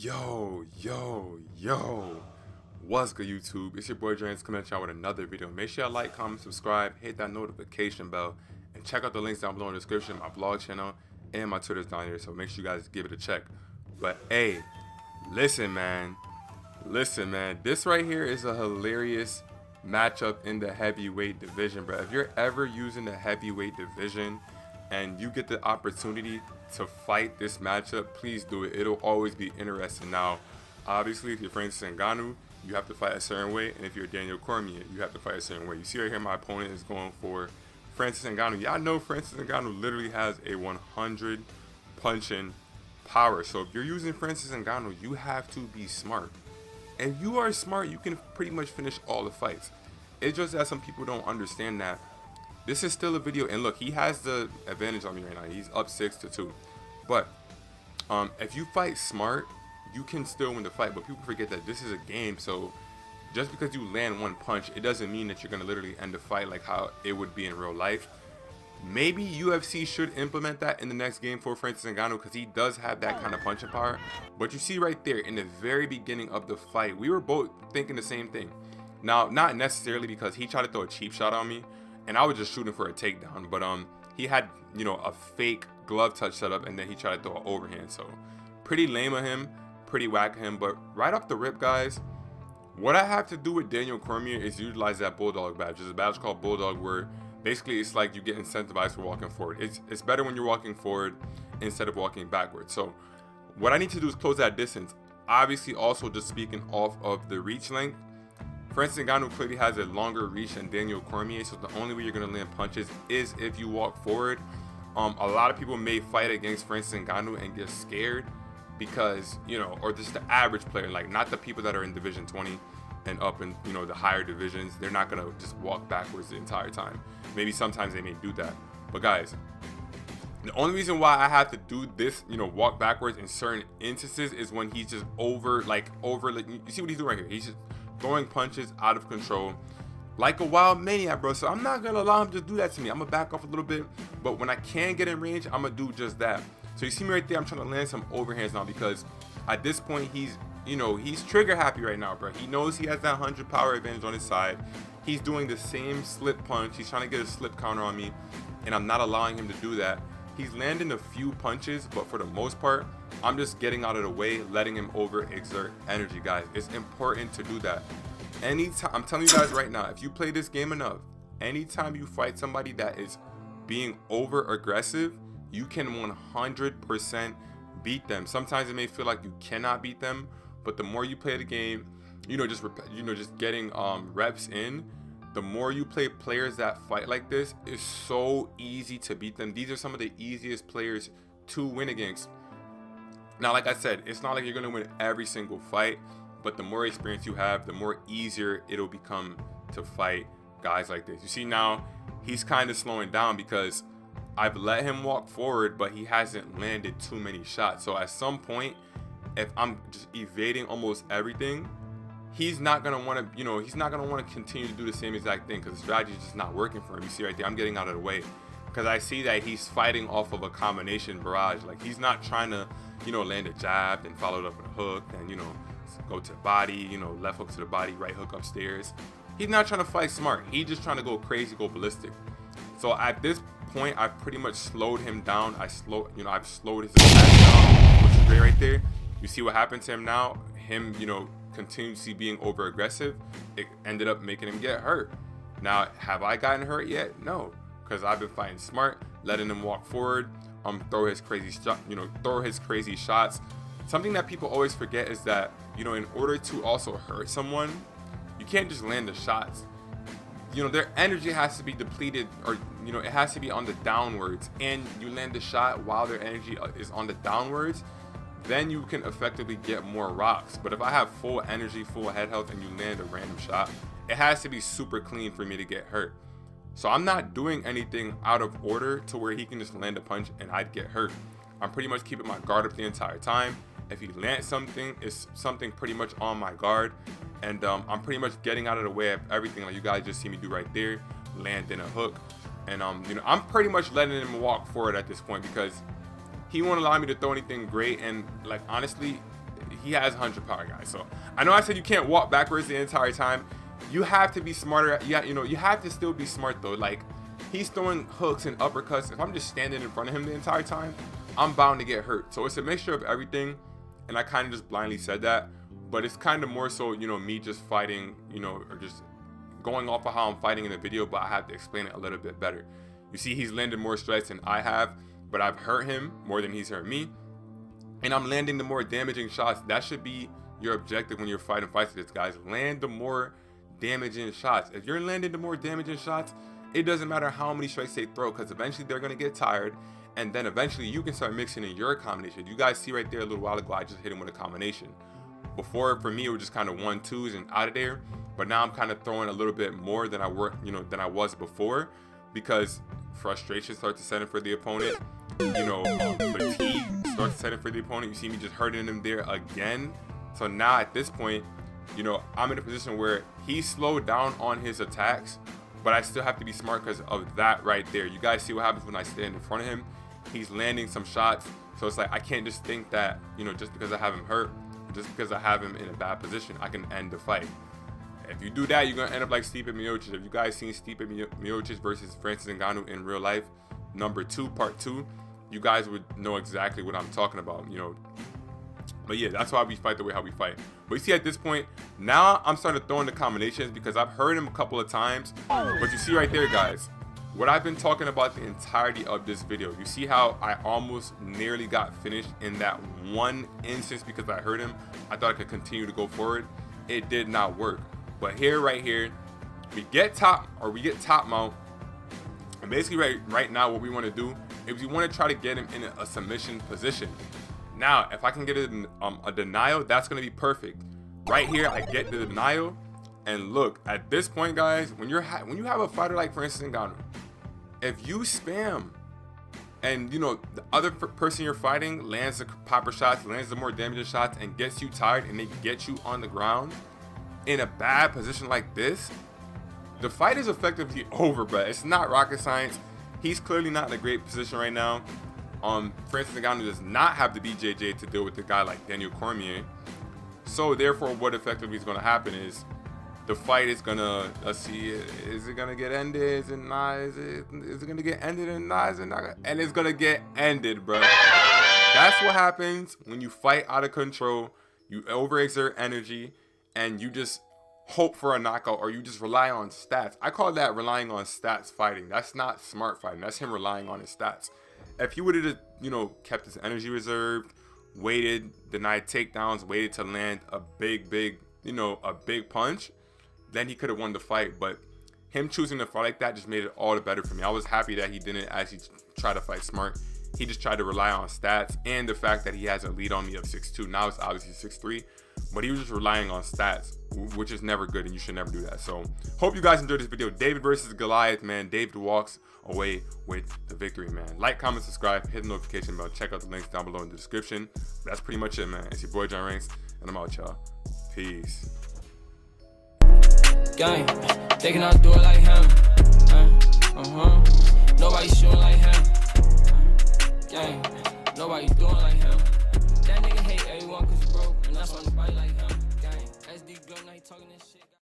Yo, what's good, YouTube? It's your boy James coming at y'all with another video. Make sure y'all like, comment, subscribe, hit that notification bell, and check out the links down below in the description, my vlog channel, and my Twitter's down here, so make sure you guys give it a check. But hey, listen man, this right here is a hilarious matchup in the heavyweight division, bro. If you're ever using the heavyweight division and you get the opportunity to fight this matchup, please do it. It'll always be interesting. Now, obviously, if you're Francis Ngannou, you have to fight a certain way, and if you're Daniel Cormier, you have to fight a certain way. You see right here, my opponent is going for Francis Ngannou. Y'all know Francis Ngannou literally has a 100 punching power. So if you're using Francis Ngannou, you have to be smart. If you are smart, you can pretty much finish all the fights. It's just that some people don't understand that this is still a video, and look, he has the advantage on me right now. He's up 6-2. But if you fight smart, you can still win the fight. But people forget that this is a game, so just because you land one punch, it doesn't mean that you're gonna literally end the fight like how it would be in real life. Maybe UFC should implement that in the next game for Francis Ngannou, because he does have that kind of punching power. But you see right there in the very beginning of the fight, we were both thinking the same thing. Now, not necessarily because he tried to throw a cheap shot on me, and I was just shooting for a takedown, but he had, you know, a fake glove touch set up, and then he tried to throw an overhand. So pretty lame of him, pretty whack of him. But right off the rip, guys, what I have to do with Daniel Cormier is utilize that Bulldog badge. There's a badge called Bulldog where basically it's like you get incentivized for walking forward. It's better when you're walking forward instead of walking backwards. So what I need to do is close that distance. Obviously, also just speaking off of the reach length, Francis Ngannou clearly has a longer reach than Daniel Cormier, so the only way you're going to land punches is if you walk forward. A lot of people may fight against Francis Ngannou and get scared because, you know, or just the average player, like not the people that are in Division 20 and up in, you know, the higher divisions. They're not going to just walk backwards the entire time. Maybe sometimes they may do that. But guys, the only reason why I have to do this, you know, walk backwards in certain instances is when he's just over, you see what he's doing right here? He's just throwing punches out of control like a wild maniac, bro. So I'm not gonna allow him to do that to me. I'm gonna back off a little bit, but when I can get in range, I'm gonna do just that. So you see me right there, I'm trying to land some overhands now, because at this point he's, you know, he's trigger happy right now, bro. He knows he has that 100 power advantage on his side. He's doing the same slip punch. He's trying to get a slip counter on me, and I'm not allowing him to do that. He's landing a few punches, but for the most part, I'm just getting out of the way, letting him overexert energy, guys. It's important to do that. Anytime, I'm telling you guys right now, if you play this game enough, anytime you fight somebody that is being over aggressive, you can 100% beat them. Sometimes it may feel like you cannot beat them, but the more you play the game, just getting reps in, the more you play players that fight like this, is so easy to beat them. These are some of the easiest players to win against. Now, like I said, it's not like you're gonna win every single fight, but the more experience you have, the more easier it'll become to fight guys like this. You see now, he's kind of slowing down because I've let him walk forward, but he hasn't landed too many shots. So at some point, if I'm just evading almost everything, he's not gonna want to, he's not gonna want to continue to do the same exact thing, because the strategy is just not working for him. You see right there, I'm getting out of the way because I see that he's fighting off of a combination barrage. Like, he's not trying to, land a jab and follow it up with a hook and, go to the body, left hook to the body, right hook upstairs. He's not trying to fight smart. He's just trying to go crazy, go ballistic. So at this point, I've pretty much slowed him down. I've slowed his attack down, which is great right there. You see what happened to him now? Him, continuously being over aggressive, it ended up making him get hurt. Now, have I gotten hurt yet? No, because I've been fighting smart, letting him walk forward, throw his crazy shots. Something that people always forget is that, in order to also hurt someone, you can't just land the shots. Their energy has to be depleted, or it has to be on the downwards, and you land the shot while their energy is on the downwards, then you can effectively get more rocks. But if I have full energy, full head health, and you land a random shot, it has to be super clean for me to get hurt. So I'm not doing anything out of order to where he can just land a punch and I'd get hurt. I'm pretty much keeping my guard up the entire time. If he lands something, it's something pretty much on my guard, and I'm pretty much getting out of the way of everything, like you guys just see me do right there, land in a hook. And I'm pretty much letting him walk forward at this point, because he won't allow me to throw anything great. And like, honestly, he has 100 power, guys. So I know I said you can't walk backwards the entire time. You have to be smarter. You have to still be smart though. Like, he's throwing hooks and uppercuts. If I'm just standing in front of him the entire time, I'm bound to get hurt. So it's a mixture of everything, and I kind of just blindly said that. But it's kind of more so, me just fighting, or just going off of how I'm fighting in the video, but I have to explain it a little bit better. You see, he's landed more strikes than I have, but I've hurt him more than he's hurt me. And I'm landing the more damaging shots. That should be your objective when you're fighting fights like this, guys. Land the more damaging shots. If you're landing the more damaging shots, it doesn't matter how many strikes they throw, because eventually they're going to get tired, and then eventually you can start mixing in your combination. You guys see right there a little while ago, I just hit him with a combination. Before, for me, it was just kind of 1-2s and out of there, but now I'm kind of throwing a little bit more than I was before, because frustration starts to set in for the opponent. Fatigue starts to set in for the opponent. You see me just hurting him there again. So now at this point, I'm in a position where he slowed down on his attacks, but I still have to be smart because of that right there. You guys see what happens when I stand in front of him. He's landing some shots, so it's like I can't just think that just because I have him hurt, just because I have him in a bad position, I can end the fight. If you do that, you're gonna end up like Stipe Miocic. If you guys seen Stipe Miocic versus Francis Ngannou in real life, number 2, part 2, you guys would know exactly what I'm talking about. But yeah, that's why we fight the way how we fight. But you see, at this point, now I'm starting to throw in the combinations because I've heard him a couple of times. But you see right there, guys, what I've been talking about the entirety of this video. You see how I almost nearly got finished in that one instance because I heard him. I thought I could continue to go forward. It did not work. But here, right here, we get top mount. And basically right now, what we want to do is we want to try to get him in a submission position. Now, if I can get a denial, that's going to be perfect. Right here, I get the denial. And look, at this point, guys, when you have a fighter like Francis Ngannou, if you spam and, the other person you're fighting lands the popper shots, lands the more damaging shots, and gets you tired, and they get you on the ground in a bad position like this, the fight is effectively over, but it's not rocket science. He's clearly not in a great position right now. Francis Ngannou does not have the BJJ to deal with a guy like Daniel Cormier. So therefore, what effectively is going to happen is the fight is gonna, let's see, is it gonna get ended? Is it not? Is it gonna get ended and not? Is it not? And it's gonna get ended, bro. That's what happens when you fight out of control. You overexert energy and you just hope for a knockout, or you just rely on stats. I call that relying on stats fighting. That's not smart fighting. That's him relying on his stats. If he would have, kept his energy reserved, waited, denied takedowns, waited to land a big punch, then he could have won the fight. But him choosing to fight like that just made it all the better for me. I was happy that he didn't actually try to fight smart. He just tried to rely on stats and the fact that he has a lead on me of 6'2". Now it's obviously 6'3", but he was just relying on stats, which is never good, and you should never do that. So hope you guys enjoyed this video. David versus Goliath, man. David walks away with the victory, man. Like, comment, subscribe, hit the notification bell, check out the links down below in the description. That's pretty much it, man. It's your boy John Ranks, and I'm out, y'all. Peace. Gang, they cannot do it like him. Nobody shooting like him. Gang, nobody doing like him. That nigga hate everyone cause he broke, and that's why nobody like him. Gang, SD Glow, now he talking this shit.